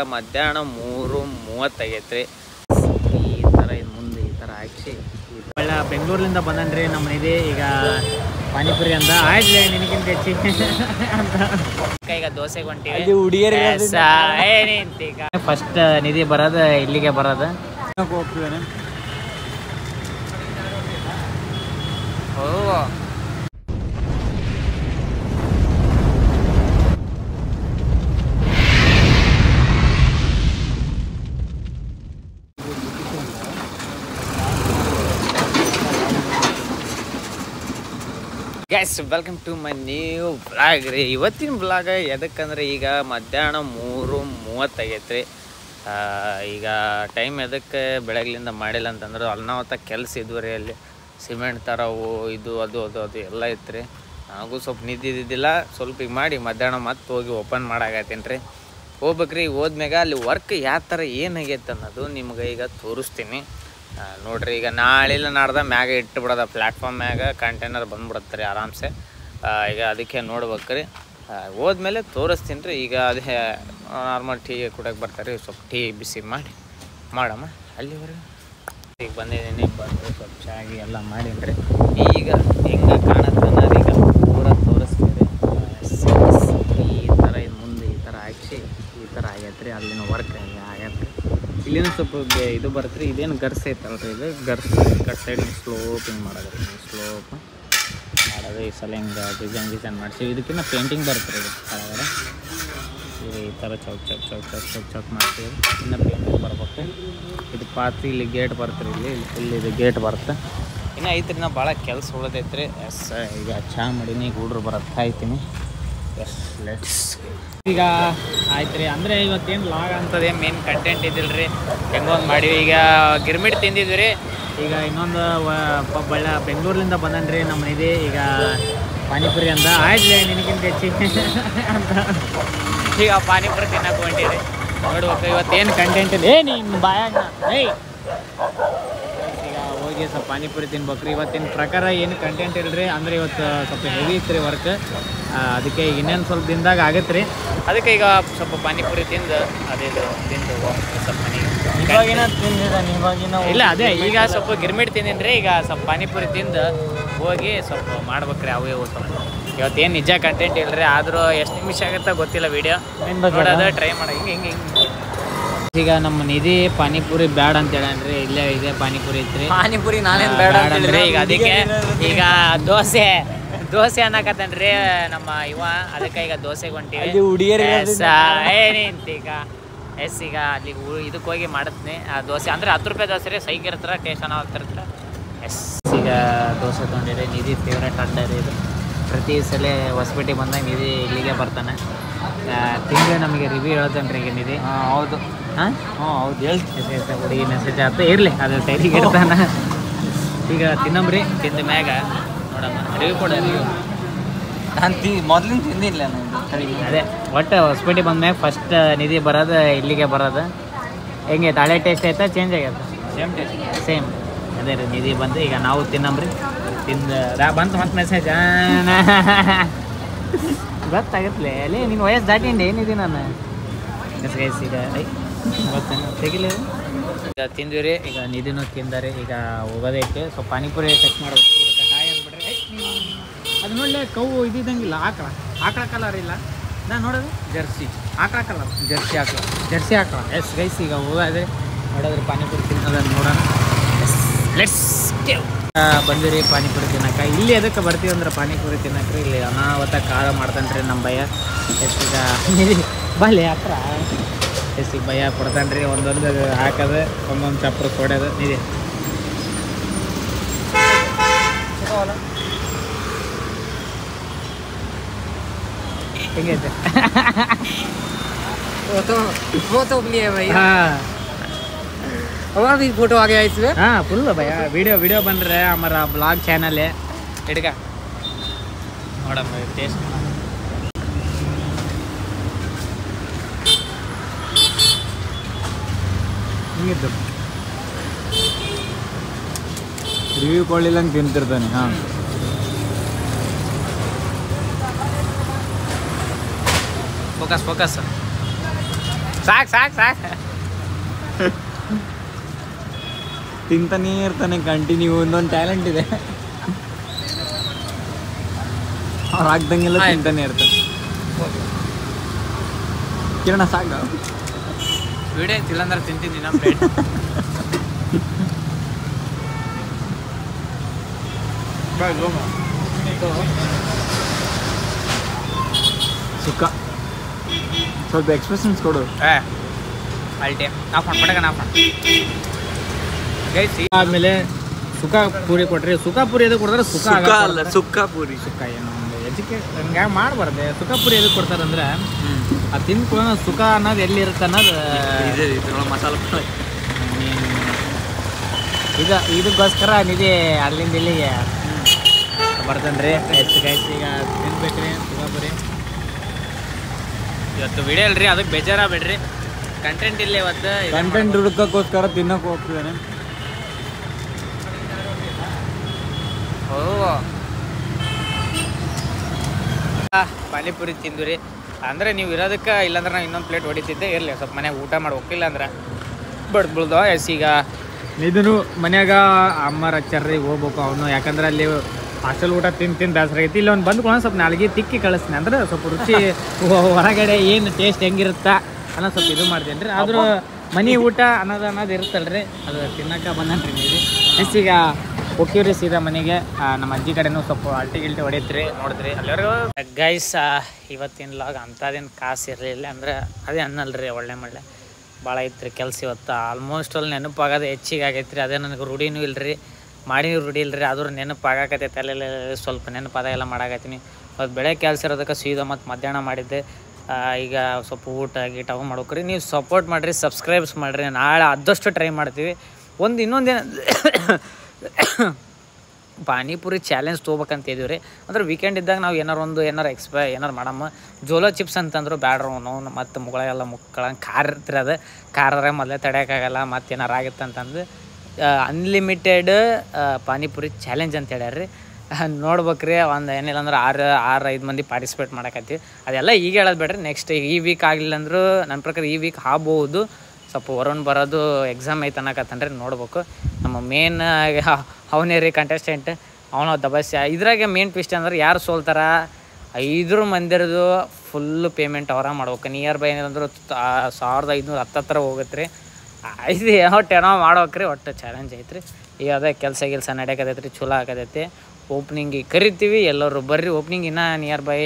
ಮಧ್ಯಾಹ್ನ 3:30 ಆಗೈತ್ರಿ. ಈ ಥರ ಇದು ಮುಂದೆ ಈ ಥರ ಹಾಕಿ ಒಳ್ಳೆ ಬೆಂಗಳೂರಿಂದ ಬಂದನ್ರಿ ನಮ್ಮ ನಿಧಿ. ಈಗ ಪಾನಿಪುರಿ ಅಂದ ಆಯ್ತಲೇ ನಿನಗಿಂತ ಹೆಚ್ಚಿಗೆ ಅಂತ ಈಗ ದೋಸೆಗೆ ಹೊಂಟಿವಿ ಹುಡುಗಿಯರು. ಈಗ ಫಸ್ಟ್ ನಿಧಿ ಬರೋದು ಇಲ್ಲಿಗೆ ಬರೋದು. Guys welcome to my new blog ರೀ. ಇವತ್ತಿನ ಬ್ಲಾಗ್ ಎದಕ್ಕಂದ್ರೆ ಈಗ ಮಧ್ಯಾಹ್ನ 3:30 ಆಗೈತ್ರಿ. ಈಗ ಟೈಮ್ ಎದಕ್ಕೆ ಬೆಳಗ್ಲಿಂದ ಮಾಡಿಲ್ಲ ಅಂತಂದ್ರೆ ಅಲ್ನಾವತ್ತ ಕೆಲಸ ಇದ್ವು ರೀ. ಅಲ್ಲಿ ಸಿಮೆಂಟ್ ತರವು ಇದು ಅದು ಅದು ಅದು ಎಲ್ಲ ಇತ್ತು ರೀ. ನನಗೂ ಸ್ವಲ್ಪ ನಿದ್ದಿದ್ದಿಲ್ಲ. ಸ್ವಲ್ಪ ಈಗ ಮಾಡಿ ಮಧ್ಯಾಹ್ನ ಮತ್ತೆ ಹೋಗಿ ಓಪನ್ ಮಾಡಾಕತ್ತೀನಿ ರೀ. ಹೋಗ್ಬೇಕ್ರಿ. ಹೋದ್ಮ್ಯಾಗ ಅಲ್ಲಿ ವರ್ಕ್ ಯಾವ ಥರ ಏನಾಗೈತೆ ಅನ್ನೋದು ನಿಮ್ಗೆ ಈಗ ತೋರಿಸ್ತೀನಿ ನೋಡ್ರಿ. ಈಗ ನಾಳೆಲ್ಲ ನಾಡ್ದ ಮ್ಯಾಗ ಇಟ್ಟು ಬಿಡೋದ ಪ್ಲ್ಯಾಟ್ಫಾರ್ಮ್ ಮ್ಯಾಗ ಕಂಟೈನರ್ ಬಂದ್ಬಿಡುತ್ತೆ ರೀ ಆರಾಮ್ಸೆ. ಈಗ ಅದಕ್ಕೆ ನೋಡ್ಬೇಕ್ರಿ. ಹೋದ್ಮೇಲೆ ತೋರಿಸ್ತೀನಿ ರೀ. ಈಗ ಅದೇ ನಾರ್ಮಲ್ ಟೀ ಕುಡಿಯೋಕೆ ಬರ್ತಾರೆ ರೀ. ಸ್ವಲ್ಪ ಟೀ ಬಿಸಿ ಮಾಡಿ ಮಾಡಮ್ಮ. ಅಲ್ಲಿವರೆಗೆ ಈಗ ಬಂದಿದ್ದೀನಿ. ಬಂದು ಸ್ವಲ್ಪ ಚಾಗಿ ಎಲ್ಲ ಮಾಡೀನಿ ರೀ. ಈಗ ಹೆಂಗೆ ಕಾಣುತ್ತೆ ಅನ್ನೋದು ಈಗ ಪೂರ ತೋರಿಸ್ತೀವಿ. ಈ ಥರ ಇದು ಮುಂದೆ ಈ ಥರ ಹಾಕಿ ಈ ಥರ ಆಗೈತೆ ರೀ. ಅಲ್ಲಿನ ವರ್ಕ್ ಆಗೈತೆ. ಇಲ್ಲಿನ ಸ್ವಲ್ಪ ಇದು ಬರುತ್ತೆ ರೀ. ಇದೇನು ಗರ್ಸ್ ಐತಲ್ರಿ, ಇದು ಗರ್ಸ್ ಕಟ್ ಸೈಡ್ ಸ್ಲೋಪ್ ಹಿಂಗೆ ಮಾಡೋದು ರೀ. ಸ್ಲೋಪ್ ಮಾಡೋದು. ಈ ಸಲ ಹಿಂಗೆ ಡಿಸೈನ್ ಮಾಡಿಸಿ ಇದಕ್ಕಿಂತ ಪೇಂಟಿಂಗ್ ಬರುತ್ತೆ ರೀ. ಇದು ಕೆಳಗಡೆ ಈ ಥರ ಚೌಕ್ ಮಾಡ್ತೀವಿ. ಇನ್ನು ಪೇಂಟಿಂಗ್ ಬರ್ಬೇಕು. ಇದು ಪಾತಿ ಇಲ್ಲಿ ಗೇಟ್ ಬರುತ್ತೆ ರೀ. ಇಲ್ಲಿ ಫುಲ್ ಇದು ಗೇಟ್ ಬರುತ್ತೆ. ಇನ್ನು ಐತ್ರಿ ನಾ ಭಾಳ ಕೆಲಸ ಉಳಿದೈತೆ ರೀ. ಎಸ್ ಈಗ ಚಹಾ ಮಾಡೀನಿ. ಈಗ ಹುಡ್ರು ಬರೋದು ಕಾಯ್ತೀನಿ. ಎಸ್ ಲೆಟ್ಸ್ ಈಗ ಆಯ್ತು ರೀ. ಅಂದರೆ ಇವತ್ತೇನು ಲಾಗ್ ಅಂತದೇ ಮೇನ್ ಕಂಟೆಂಟ್ ಇದ್ದಿಲ್ಲ ರೀ. ಹೆಂಗೊಂದು ಮಾಡೀವಿ. ಈಗ ಗಿರ್ಮಿಟ್ ತಿಂದಿದ್ವಿ ರೀ. ಈಗ ಇನ್ನೊಂದು ಬೆಂಗಳೂರಿಂದ ಬಂದನ್ರಿ ನಮ್ಮ ನಿಧಿ. ಈಗ ಪಾನಿಪುರಿ ಅಂದ ಆಯ್ತಲೇ ನಿನಗಿಂತ ಹೆಚ್ಚಿಗೆ ಅಂತ ಈಗ ಪಾನಿಪುರಿ ತಿನ್ನಕ್ಕೆ ಹೊಂಟಿರಿ. ನೋಡ್ಬೇಕು ಇವತ್ತೇನು ಕಂಟೆಂಟ್ ಇಲ್ಲ. ನಿನ್ನ ಬಾಯಾಗ ಈಗ ಹೋಗಿ ಸ್ವಲ್ಪ ಪಾನಿಪುರಿ ತಿನ್ಬೇಕ್ರಿ. ಇವತ್ತಿನ ಪ್ರಕಾರ ಏನು ಕಂಟೆಂಟ್ ಇಲ್ಲರಿ. ಅಂದರೆ ಇವತ್ತು ಸ್ವಲ್ಪ ಹೆವಿ ಇತ್ತು ರೀ ವರ್ಕ್. ಅದಕ್ಕೆ ಇನ್ನೇನು ಸ್ವಲ್ಪ ದಿನದಾಗ ಆಗತ್ತೆ ರೀ. ಅದಕ್ಕೆ ಈಗ ಸ್ವಲ್ಪ ಪಾನಿಪುರಿ ತಿಂದು ಅದೇದು ತಿಂದು ಸ್ವಲ್ಪ ಇಲ್ಲ ಅದೇ ಈಗ ಸ್ವಲ್ಪ ಗಿರ್ಮಿಟ್ ತಿಂದಿನಿ ರೀ. ಈಗ ಸ್ವಲ್ಪ ಪಾನಿಪುರಿ ತಿಂದು ಹೋಗಿ ಸ್ವಲ್ಪ ಮಾಡ್ಬೇಕ್ರಿ. ಅವು ಸ್ವಲ್ಪ ಇವತ್ತೇನು ನಿಜ ಕಂಟೆಂಟ್ ಇಲ್ಲರಿ. ಆದರೂ ಎಷ್ಟು ನಿಮಿಷ ಆಗುತ್ತೆ ಗೊತ್ತಿಲ್ಲ ವೀಡಿಯೋ ನೋಡೋದು ಟ್ರೈ ಮಾಡೋ. ಹಿಂಗೆ ಈಗ ನಮ್ಮ ನಿಧಿ ಪಾನಿಪುರಿ ಬ್ಯಾಡ ಅಂತ ಹೇಳನ್ರಿ. ಇಲ್ಲೇ ಇದೆ ಪಾನಿಪುರಿ ಐತ್ರಿ. ಪಾನಿಪುರಿ ನಾನೇನು ಬೇಡ ಅಂದ್ರೆ ಈಗ ಅದಕ್ಕೆ ಈಗ ದೋಸೆ ಅನ್ನಕತ್ತನ್ರಿ ನಮ್ಮ ಇವ. ಅದಕ್ಕೆ ಈಗ ದೋಸೆಗೆ ಹೊಂಟಿವಿ ಹುಡುಗಿಯರು. ಈಗ ಎಸ್ ಈಗ ಅಲ್ಲಿ ಇದಕ್ಕೆ ಹೋಗಿ ಮಾಡಿದ್ನಿ ದೋಸೆ. ಅಂದರೆ 10 ರೂಪಾಯಿ ದೋಸೆ ರೀ. ಸೈಕ್ ಇರ್ತಾರೆ, ಟೇಸ್ಟ್ ಚೆನ್ನಾಗಿರ್ತಾರೆ. ಎಸ್ ಈಗ ದೋಸೆ ತೊಗೊಂಡಿರಿ. ನಿಧಿ ಫೇವ್ರೇಟ್ ಅಡ್ಡ ರೀ ಇದು. ಪ್ರತಿ ಸಲ ಹೊಸಪೇಟೆ ಬಂದಾಗ ನಿಧಿ ಇಲ್ಲಿಗೆ ಬರ್ತಾನೆ. ತಿಂದು ನಮಗೆ ರಿವ್ಯೂ ಹೇಳ್ತಾನೆ ರೀ ಈಗ ನಿಧಿ. ಹೌದು ಹೌದು ಹೇಳ್ತೀನಿ. ಹುಡುಗಿ ಮೆಸೇಜ್ ಆಗ್ತಾ ಇರಲಿ, ಅದು ಟೈರಿಗೆ ಇಡ್ತಾನೆ. ಈಗ ತಿನ್ನಮ್ರಿ. ತಿಂದ ಮ್ಯಾಗ ನೋಡಮ್ಮ ರಿವ್ಯೂ ಕೊಡ. ನಾನು ಮೊದಲಿನ ತಿಂದಿಲ್ಲ ನಾನು. ಅದೇ ಒಟ್ಟು ಹೊಸಪೇಟೆ ಬಂದ್ಮ್ಯಾಗ ಫಸ್ಟ್ ನಿಧಿ ಬರೋದು ಇಲ್ಲಿಗೆ ಬರೋದು. ಹೆಂಗೆ ಹಳೆ ಟೇಸ್ಟ್ ಐತಾ ಚೇಂಜ್ ಆಗೈತೆ? ಸೇಮ್ ಟೇಸ್ಟ್ ಸೇಮ್ ಅದೇ ರೀ. ನಿಧಿ ಬಂದು ಈಗ ನಾವು ತಿನ್ನಮ್ರಿ. ತಿಂದು ಬಂತು ಮತ್ತೆ ಮೆಸೇಜ್ ಗೊತ್ತಾಗತ್ಲೆ. ಅಲ್ಲೇ ನಿನ್ನ ವಯಸ್ಸು ದಾಟಿಂಡೆ ಏನಿದೆ ನಾನು ಗೈಸ್. ಈಗ ಗೊತ್ತೇನು ತೆಗಿಲ್ಲ. ಈಗ ತಿಂದ್ವಿ ರೀ. ಈಗ ನಿಧಿನೂ ತಿಂದಾರೆ. ಈಗ ಹೋಗೋದೈತೆ. ಸ್ವಲ್ಪ ಪಾನಿಪುರಿ ಟೆಸ್ಟ್ ಮಾಡೋದು. ಹಾಯ್ ಅಂದ್ಬಿಡ್ರಿ. ಅದು ನೋಡಲೇ ಕವು ಇದ್ದಂಗಿಲ್ಲ. ಆಕಳ ಕಲರ್ ಇಲ್ಲ. ನಾನು ನೋಡೋದು ಜರ್ಸಿ ಆಕಳ ಕಲರ್. ಜರ್ಸಿ ಆಕಳ. ಎಸ್ ಗೈಸ್ ಈಗ ಹೋಗೋದೆ ನೋಡೋದ್ರಿ. ಪಾನಿಪುರಿ ತಿನ್ನೋದನ್ನು ನೋಡೋಣ. ಎಸ್ ಲೆಟ್ಸ್ ಬಂದಿರಿ ಪಾನಿಪುರಿ ತಿನ್ನಕ್ಕೆ. ಇಲ್ಲಿ ಎದಕ್ಕೆ ಬರ್ತೀವಿ ಅಂದ್ರೆ ಪಾನಿಪುರಿ ತಿನ್ನಕ್ರಿ. ಇಲ್ಲಿ ಅನಾವತ್ತ ಖಾರ ಮಾಡ್ತಾನೆ ರೀ ನಮ್ಮ ಭಯ. ಎಷ್ಟೀಗ ಬಲ್ಲಿ ಹತ್ರ ಎಸ್ಟಿಗೆ ಭಯ ಕೊಡ್ತಾನೆ ರೀ. ಒಂದೊಂದು ಹಾಕೋದು, ಒಂದೊಂದು ಚಪ್ರ ಕೊಡೋದು. ನಿಧಿ ಹೆಂಗೈತೆ? फोटो भी है भाई। हाँ और भी फोटो आ गया इसमें। हाँ फुल भैया वीडियो बन रहा है हमारा ब्लॉग चैनल है। इड़का ನೋಡಮ್ಮ ಟೇಸ್ಟ್ ಹಿಂಗಿತ್ತು. ರಿವ್ಯೂ ಕೊಡಲಿಲ್ಲ ಅಂತ ತಿಂತಿರ್ತಾನೆ. ಹಾಂ ಫೋಕಸ್ ಸಾಕು ಸಾಕು ಸಾಕು. ತಿಂತಾನೇ ಇರ್ತಾನೆ ಕಂಟಿನ್ಯೂ. ಒಂದೊಂದು ಟ್ಯಾಲೆಂಟ್ ಇದೆ, ಅವ್ರು ಹಾಕ್ದಂಗೆಲ್ಲ ತಿಂತಾನೆ ಇರ್ತಾನೆ. ಕಿರಣ ಸಾಕು ವಿಡಿಯೋ ತಿಲ್ಲಂದ್ರೆ ತಿಂತೀನಿ ನಮ್ಮ ಪ್ಲೇಟ್. ಸುಕ್ಕ ಸ್ವಲ್ಪ ಎಕ್ಸ್ಪ್ರೆಷನ್ಸ್ ಕೊಡು. ಅಲ್ಟೆ ಆಫ್ ಮಾಡ್ಬಿಡಗ ನಾವು ಗೈಸ್. ಆದ್ಮೇಲೆ ಸುಖ ಪೂರಿ ಕೊಟ್ರಿ. ಸುಖ ಪೂರಿ ಎದಕ್ಕೆ ಕೊಡ್ತಾರೆ? ಸುಖ ಅಲ್ಲ, ಸುಕ್ಕ ಪೂರಿ. ಸುಖ ಏನು ಹಂಗೆ ಮಾಡಬಾರ್ದೆ. ಸುಖ ಪೂರಿ ಎದಕ್ಕೆ ಕೊಡ್ತಾರಂದ್ರೆ ಅದು ತಿಂದ್ಕೊಳ್ಳೋ ಸುಖ ಅನ್ನೋದು ಎಲ್ಲಿರುತ್ತೆ ಅನ್ನೋದು ಮಸಾಲ ಇದಕ್ಕೋಸ್ಕರ ನಿಧಿ ಅಲ್ಲಿಂದ ಇಲ್ಲಿಗೆ ಬರ್ತೇನ್ರಿ. ಎಷ್ಟು ಗೈಸ್ ಈಗ ತಿನ್ಬೇಕ್ರಿ ಸುಖ ಪೂರಿ. ಇವತ್ತು ವಿಡಿಯೋ ಅಲ್ರಿ, ಅದಕ್ಕೆ ಬೇಜಾರಾಗಬೇಡ್ರಿ. ಕಂಟೆಂಟ್ ಇಲ್ಲ ಇವತ್ತು. ಕಂಟೆಂಟ್ ಹುಡುಕೋಕ್ಕೋಸ್ಕರ ತಿನ್ನೋಕೆ ಹೋಗ್ತಿದ್ದಾನೆ. ಪಾನಿಪುರಿ ತಿಂದ್ರಿ ಅಂದ್ರೆ ನೀವು ಇರೋದಕ್ಕೆ, ಇಲ್ಲಾಂದ್ರೆ ನಾವು ಇನ್ನೊಂದು ಪ್ಲೇಟ್ ಹೊಡಿತಿದ್ದೆ. ಇರಲಿ ಸ್ವಲ್ಪ ಮನ್ಯಾಗ ಊಟ ಮಾಡಿ ಹೋಗಿಲ್ಲ ಅಂದ್ರೆ ಬಡ್ದು ಎಸ್. ಈಗ ಇದನ್ನು ಮನ್ಯಾಗ ಅಮ್ಮರ ಹಚ್ಚಾರ್ರಿ ಹೋಗ್ಬೇಕು ಅವನು. ಯಾಕಂದ್ರೆ ಅಲ್ಲಿ ಹಾಸ್ಟೆಲ್ ಊಟ ತಿಂದು ಬೇಸರ ಆಗೈತಿ. ಇಲ್ಲಿ ಒಂದು ಬಂದ್ಕೊಂಡು ಸ್ವಲ್ಪ ನಾಲ್ಗೆ ತಿಕ್ಕಿ ಕಳಿಸ್ತೀನಿ ಅಂದ್ರೆ ಸ್ವಲ್ಪ ರುಚಿ ಹೊರಗಡೆ ಏನು ಟೇಸ್ಟ್ ಹೆಂಗಿರುತ್ತಾ ಅನ್ನೋ ಸ್ವಲ್ಪ ಇದು ಮಾಡ್ತೀನಿ ರೀ. ಆದರೂ ಮನೆ ಊಟ ಅನ್ನೋದು ಇರುತ್ತಲ್ರಿ, ಅದು ತಿನ್ನಕ್ಕೆ ಬಂದನ್ರಿ ನೀವು. ಎಸ್ ಈಗ ಹೋಗ್ತೀವ್ರಿ ಸೀದಾ ಮನೆಗೆ. ನಮ್ಮ ಅಜ್ಜಿ ಕಡೆನೂ ಸ್ವಲ್ಪ ಅಲ್ಟಿ ಗಿಲ್ಟಿ ಹೊಡೀತ್ರಿ, ನೋಡಿದ್ರಿ ಅಲ್ಲಿವರೆಗೂ. ಗೈಸ್ ಇವತ್ತಿನ ಲಾಗ್ ಅಂಥದ್ದೇನು ಕಾಸು ಇರಲಿಲ್ಲ. ಅಂದ್ರೆ ಅದೇ ಅನ್ನಲ್ರಿ, ಒಳ್ಳೆ ಮಳ್ಳೆ ಭಾಳ ಐತ್ರಿ ಕೆಲಸ ಇವತ್ತು. ಆಲ್ಮೋಸ್ಟ್ ಅಲ್ಲಿ ನೆನಪಾಗೋದು ಹೆಚ್ಚಿಗೆ ಆಗೈತ್ರಿ. ಅದೇ ನನಗೆ ರೂಢಿನೂ ಇಲ್ಲರಿ, ಮಾಡಿನೂ ರೂಢಿ ಇಲ್ಲರಿ. ಆದ್ರೂ ನೆನಪಾಗಕತ್ತೈತೆ, ಅಲ್ಲೆಲ್ಲ ಸ್ವಲ್ಪ ನೆನಪಾದ ಎಲ್ಲ ಮಾಡಾಕತ್ತೀನಿ. ಅದು ಬೆಳೆ ಕೆಲಸ ಇರೋದಕ್ಕೆ ಸೀದಾ ಮತ್ತು ಮಧ್ಯಾಹ್ನ ಮಾಡಿದ್ದೆ. ಈಗ ಸ್ವಲ್ಪ ಊಟ ಗೀಟ ಅವು ಮಾಡ್ಬೇಕ್ರಿ. ನೀವು ಸಪೋರ್ಟ್ ಮಾಡಿರಿ, ಸಬ್ಸ್ಕ್ರೈಬ್ಸ್ ಮಾಡಿರಿ. ನಾಳೆ ಆದಷ್ಟು ಟ್ರೈ ಮಾಡ್ತೀವಿ. ಇನ್ನೊಂದೇನು ಪಾನಿಪುರಿ ಚಾಲೆಂಜ್ ತೊಗೋಬೇಕಂತ ಇದೀವಿ ರೀ. ಅಂದ್ರೆ ವೀಕೆಂಡ್ ಇದ್ದಾಗ ನಾವು ಏನಾರು ಮಾಡಮ್ಮ. ಜೋಲೋ ಚಿಪ್ಸ್ ಅಂತಂದ್ರು ಬ್ಯಾಡ್ರು ನಾವು ಮತ್ತು ಮುಗಳೆಲ್ಲ ಮುಕ್ಕಳಂಗೆ ಖಾರ ಇರ್ತೀರಿ. ಅದು ಖಾರ ಮೊದಲೇ ತಡೆಯೋಕ್ಕಾಗಲ್ಲ. ಮತ್ತು ಏನಾರು ಆಗಿತ್ತು ಅಂತಂದು ಅನ್ಲಿಮಿಟೆಡ್ ಪಾನಿಪುರಿ ಚಾಲೆಂಜ್ ಅಂತ ಹೇಳ್ಯಾರ್ರಿ. ನೋಡ್ಬೇಕ್ರಿ. ಒಂದು ಏನಿಲ್ಲ ಅಂದ್ರೆ 6-5 ಮಂದಿ ಪಾರ್ಟಿಸಿಪೇಟ್ ಮಾಡಕತ್ತೀವಿ. ಅದೆಲ್ಲ ಈಗ ಹೇಳೋದು ಬೇಡ್ರಿ, ನೆಕ್ಸ್ಟ್ ಈ ವೀಕ್ ಆಗಲಿಲ್ಲ ಅಂದರೂ ನನ್ನ ಪ್ರಕಾರ ಈ ವೀಕ್ ಆಗ್ಬೋದು. ಸ್ವಲ್ಪ ವರುಣ್ ಬರೋದು ಎಕ್ಸಾಮ್ ಐತೆ ಅನ್ನಕತ್ತನ್ರಿ, ನೋಡ್ಬೇಕು. ನಮ್ಮ ಮೇನ್ ಅವನೇ ರೀ ಕಂಟೆಸ್ಟೆಂಟ್, ಅವನು ದಬಸ್ಯ. ಇದ್ರಾಗೆ ಮೇನ್ ಟ್ವಿಸ್ಟ್ ಅಂದ್ರೆ ಯಾರು ಸೋಲ್ತಾರ 5 ಮಂದಿರದು ಫುಲ್ಲು ಪೇಮೆಂಟ್ ಅವರ ಮಾಡ್ಬೇಕು. ನಿಯರ್ ಬೈ ಏನಿಲ್ಲಂದ್ರೆ 1500 ಹತ್ತತ್ರ ಹೋಗುತ್ತೆ ರೀ. ಇದು ಏನೋ ಮಾಡ್ಬೇಕ್ರಿ. ಒಟ್ಟು ಚಾಲೆಂಜ್ ಐತ್ರಿ. ಈಗ ಅದೇ ಕೆಲಸ ನಡೆಯಕತೈತೆ ರೀ, ಚಲೋ ಆಗತೈತಿ. ಓಪ್ನಿಂಗಿಗೆ ಕರಿತೀವಿ, ಎಲ್ಲರೂ ಬರ್ರಿ. ಓಪ್ನಿಂಗ್ ಇನ್ನೂ ನಿಯರ್ ಬೈ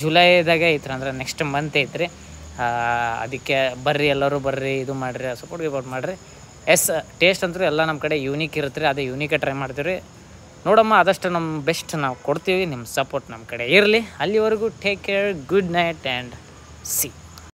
ಜುಲೈದಾಗೆ ಐತ್ರಿ, ಅಂದ್ರೆ ನೆಕ್ಸ್ಟ್ ಮಂತ್ ಐತ್ರಿ. ಅದಕ್ಕೆ ಬರ್ರಿ, ಎಲ್ಲರೂ ಬರ್ರಿ, ಇದು ಮಾಡಿರಿ, ಸಪೋರ್ಟ್ ಮಾಡಿರಿ. ಎಸ್ ಟೇಸ್ಟ್ ಅಂತೂ ಎಲ್ಲ ನಮ್ಮ ಕಡೆ ಯೂನಿಕ್ ಇರುತ್ತೆ ರೀ. ಅದೇ ಯೂನಿಕೇ ಟ್ರೈ ಮಾಡ್ತೀವಿ ರೀ. ನೋಡಮ್ಮ, ಆದಷ್ಟು ನಮ್ಮ ಬೆಸ್ಟ್ ನಾವು ಕೊಡ್ತೀವಿ. ನಿಮ್ಮ ಸಪೋರ್ಟ್ ನಮ್ಮ ಕಡೆ ಇರಲಿ. ಅಲ್ಲಿವರೆಗೂ take care, good night and C.